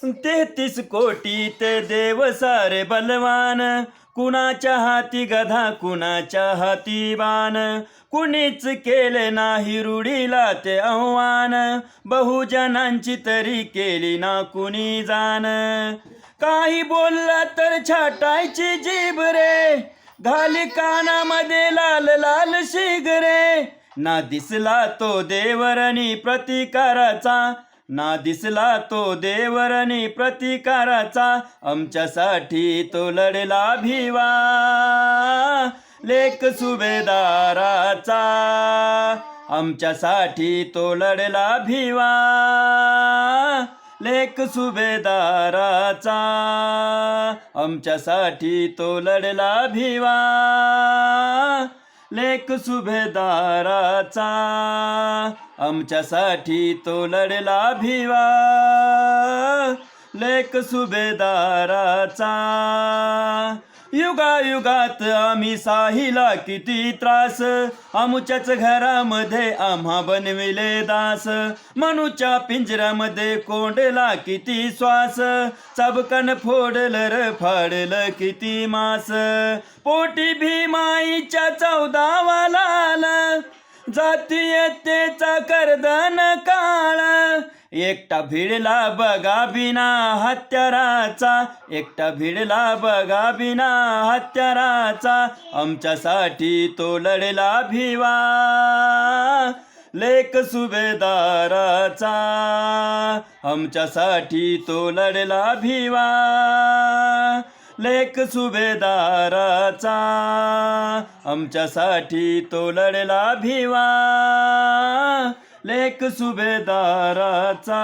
तेहतीस कोटी ते देव सारे बलवान, कुणाच्या हाती गधा कुणाच्या हाती बाण, कुणीच केले नाही रूढीला ते आव्हान, बहुजनांची तरी केली ना कुणी जाण. काही बोलला तर छाटायची जीभ रे, घाली कानामध्ये लाल लाल शिगरे. ना दिसला तो देवरणी प्रतिकाराचा, ना दिसला तो देवरणी प्रतिकाराचा, आमच्यासाठी तो लढला भिवा लेक सुभेदाराचा, आमच्यासाठी तो लढला भिवा लेक सुभेदाराचा, आमच्यासाठी तो लढला भिवा लेक सुभेदाराचा, आमच्यासाठी तो लढला भिवा लेक सुभेदाराचा. युगायुगात आम्ही साहिला किती त्रास, आमुच्याच घरामध्ये आम्हा बनविले दास, मनूच्या पिंजऱ्यामध्ये कोंडला किती श्वास, चाबकान फोडलं र फाडलं किती मास. पोटी भीमाईच्या 14वा लाल, जातीयतेचा कर्दन काळ, एकटा भिडला बघा बिना हत्याराचा, एकटा भिडला बघा बिना हत्याराचा, आमच्यासाठी तो लढला भिवा लेक सुभेदाराचा, आमच्यासाठी तो लढला भिवा लेक सुभेदाराचा, आमच्यासाठी तो लढला भिवा लेक सुभेदाराचा,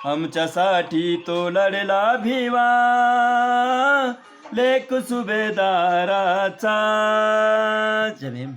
आमच्यासाठी तो लढला भिवा लेक सुभेदाराचा. जय भीम.